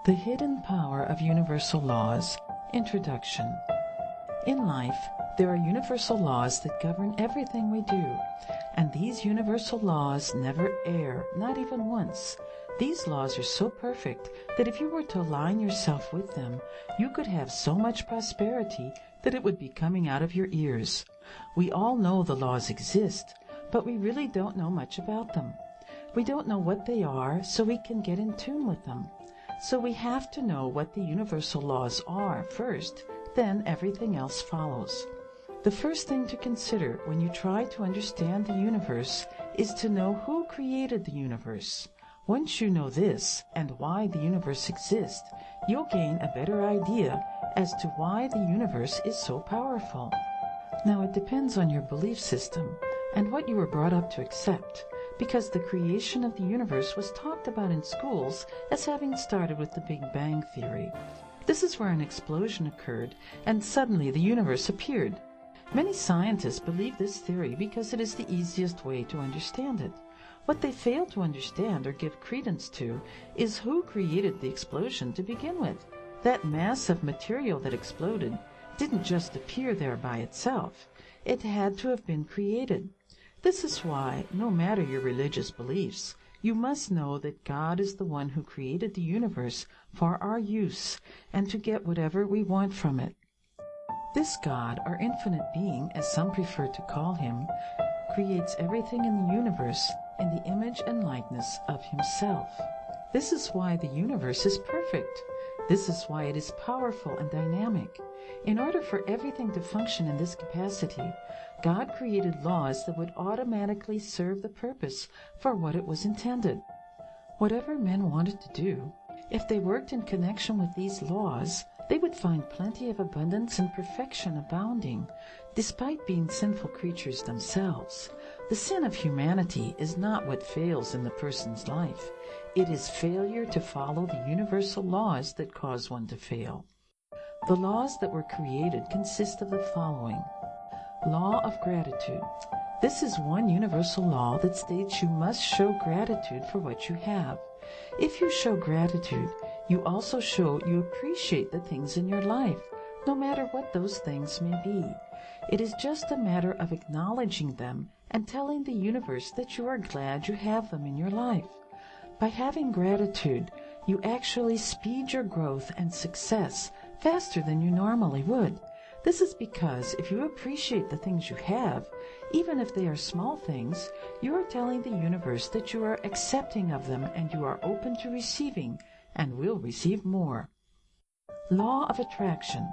The Hidden Power of Universal Laws. Introduction. In life, there are universal laws that govern everything we do, and these universal laws never err, not even once. These laws are so perfect that if you were to align yourself with them, you could have so much prosperity that it would be coming out of your ears. We all know the laws exist, but we really don't know much about them. We don't know what they are, so we can get in tune with them. So we have to know what the universal laws are first, then everything else follows. The first thing to consider when you try to understand the universe is to know who created the universe. Once you know this and why the universe exists, you'll gain a better idea as to why the universe is so powerful. Now it depends on your belief system and what you were brought up to accept, because the creation of the universe was talked about in schools as having started with the Big Bang Theory. This is where an explosion occurred, and suddenly the universe appeared. Many scientists believe this theory because it is the easiest way to understand it. What they fail to understand or give credence to is who created the explosion to begin with. That mass of material that exploded didn't just appear there by itself. It had to have been created. This is why, no matter your religious beliefs, you must know that God is the one who created the universe for our use and to get whatever we want from it. This God, or infinite being, as some prefer to call him, creates everything in the universe in the image and likeness of himself. This is why the universe is perfect. This is why it is powerful and dynamic. In order for everything to function in this capacity, God created laws that would automatically serve the purpose for what it was intended. Whatever men wanted to do, if they worked in connection with these laws, they would find plenty of abundance and perfection abounding, despite being sinful creatures themselves. The sin of humanity is not what fails in the person's life. It is failure to follow the universal laws that cause one to fail. The laws that were created consist of the following. Law of gratitude. This is one universal law that states you must show gratitude for what you have. If you show gratitude, you also show you appreciate the things in your life, no matter what those things may be. It is just a matter of acknowledging them and telling the universe that you are glad you have them in your life. By having gratitude, you actually speed your growth and success faster than you normally would. This is because if you appreciate the things you have, even if they are small things, you are telling the universe that you are accepting of them and you are open to receiving and will receive more. Law of attraction.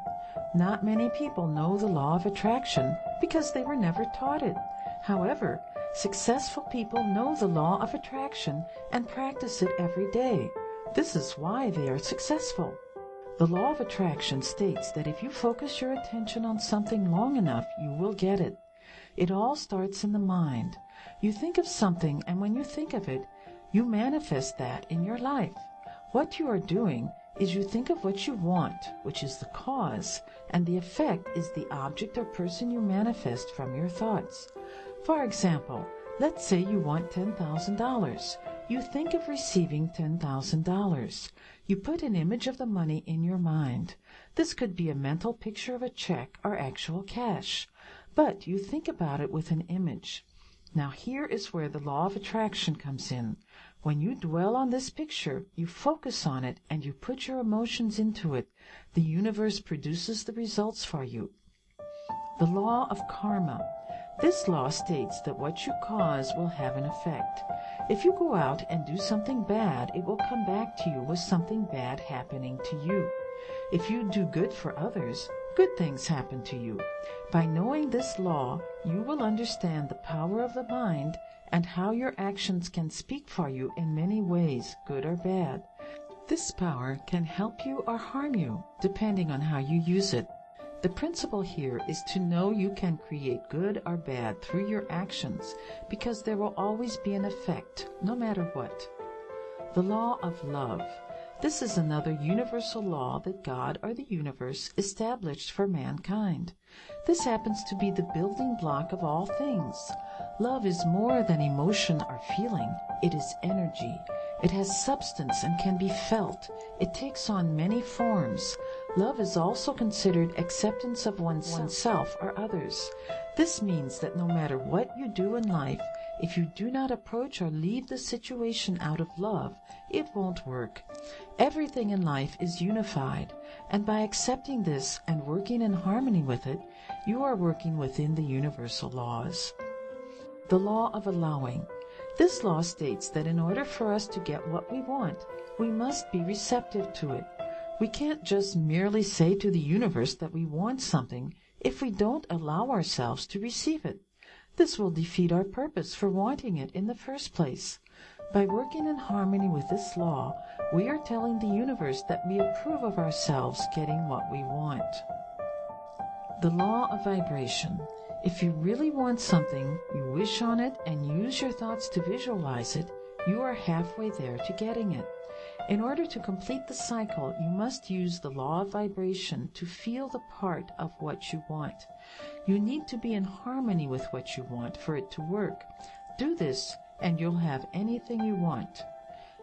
Not many people know the law of attraction because they were never taught it. However, successful people know the law of attraction and practice it every day. This is why they are successful. The law of attraction states that if you focus your attention on something long enough, you will get it. It all starts in the mind. You think of something, and when you think of it, you manifest that in your life. What you are doing is you think of what you want, which is the cause, and the effect is the object or person you manifest from your thoughts. For example, let's say you want $10,000. You think of receiving $10,000. You put an image of the money in your mind. This could be a mental picture of a check or actual cash, but you think about it with an image. Now here is where the law of attraction comes in. When you dwell on this picture, you focus on it and you put your emotions into it. The universe produces the results for you. The law of karma. This law states that what you cause will have an effect. If you go out and do something bad, it will come back to you with something bad happening to you. If you do good for others, good things happen to you. By knowing this law, you will understand the power of the mind and how your actions can speak for you in many ways, good or bad. This power can help you or harm you, depending on how you use it. The principle here is to know you can create good or bad through your actions, because there will always be an effect, no matter what. The law of love. This is another universal law that God or the universe established for mankind. This happens to be the building block of all things. Love is more than emotion or feeling. It is energy. It has substance and can be felt. It takes on many forms. Love is also considered acceptance of oneself or others. This means that no matter what you do in life, if you do not approach or leave the situation out of love, it won't work. Everything in life is unified, and by accepting this and working in harmony with it, you are working within the universal laws. The law of allowing. This law states that in order for us to get what we want, we must be receptive to it. We can't just merely say to the universe that we want something if we don't allow ourselves to receive it. This will defeat our purpose for wanting it in the first place. By working in harmony with this law, we are telling the universe that we approve of ourselves getting what we want. The law of vibration. If you really want something, you wish on it and use your thoughts to visualize it, you are halfway there to getting it. In order to complete the cycle, you must use the law of vibration to feel the part of what you want. You need to be in harmony with what you want for it to work. Do this, and you'll have anything you want.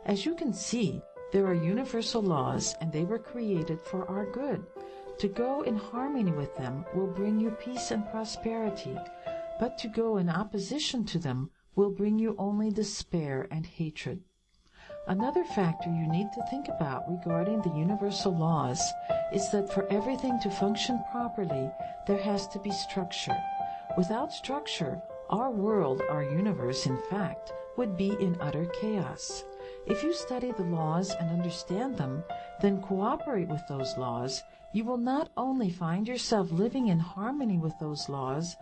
As you can see, there are universal laws, and they were created for our good. To go in harmony with them will bring you peace and prosperity, but to go in opposition to them will bring you only despair and hatred. Another factor you need to think about regarding the universal laws is that for everything to function properly, there has to be structure. Without structure, our world, our universe, in fact, would be in utter chaos. If you study the laws and understand them, then cooperate with those laws, you will not only find yourself living in harmony with those laws,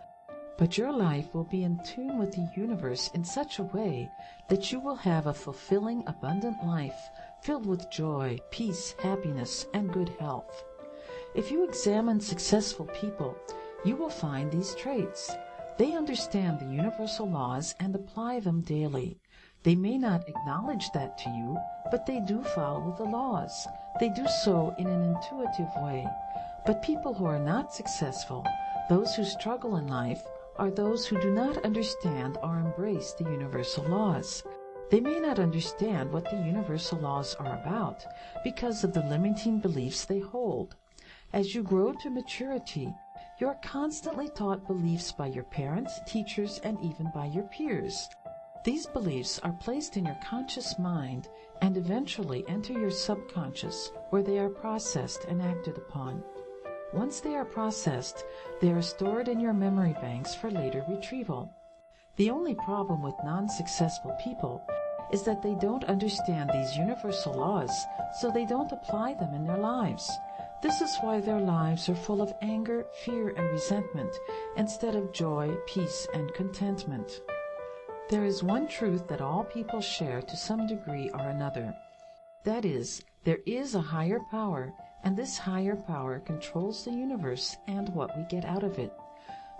but your life will be in tune with the universe in such a way that you will have a fulfilling, abundant life filled with joy, peace, happiness, and good health. If you examine successful people, you will find these traits. They understand the universal laws and apply them daily. They may not acknowledge that to you, but they do follow the laws. They do so in an intuitive way. But people who are not successful, those who struggle in life, are those who do not understand or embrace the universal laws. They may not understand what the universal laws are about because of the limiting beliefs they hold. As you grow to maturity, you are constantly taught beliefs by your parents, teachers, and even by your peers. These beliefs are placed in your conscious mind and eventually enter your subconscious, where they are processed and acted upon. Once they are processed, they are stored in your memory banks for later retrieval. The only problem with non-successful people is that they don't understand these universal laws, so they don't apply them in their lives. This is why their lives are full of anger, fear, and resentment, instead of joy, peace, and contentment. There is one truth that all people share to some degree or another. That is, there is a higher power, and this higher power controls the universe and what we get out of it.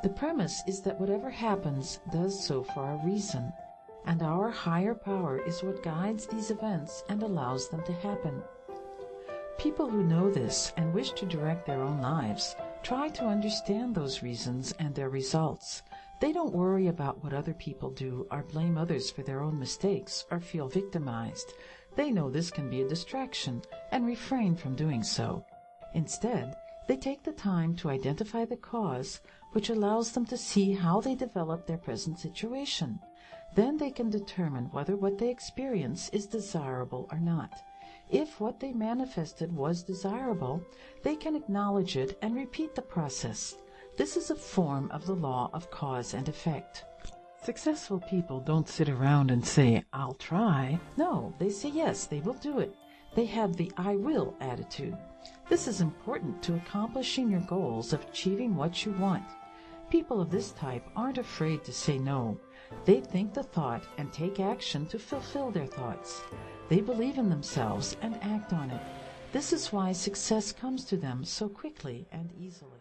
The premise is that whatever happens does so for a reason, and our higher power is what guides these events and allows them to happen. People who know this and wish to direct their own lives try to understand those reasons and their results. They don't worry about what other people do or blame others for their own mistakes or feel victimized. They know this can be a distraction and refrain from doing so. Instead, they take the time to identify the cause, which allows them to see how they develop their present situation. Then they can determine whether what they experience is desirable or not. If what they manifested was desirable, they can acknowledge it and repeat the process. This is a form of the law of cause and effect. Successful people don't sit around and say, "I'll try." No, they say yes, they will do it. They have the "I will" attitude. This is important to accomplishing your goals of achieving what you want. People of this type aren't afraid to say no. They think the thought and take action to fulfill their thoughts. They believe in themselves and act on it. This is why success comes to them so quickly and easily.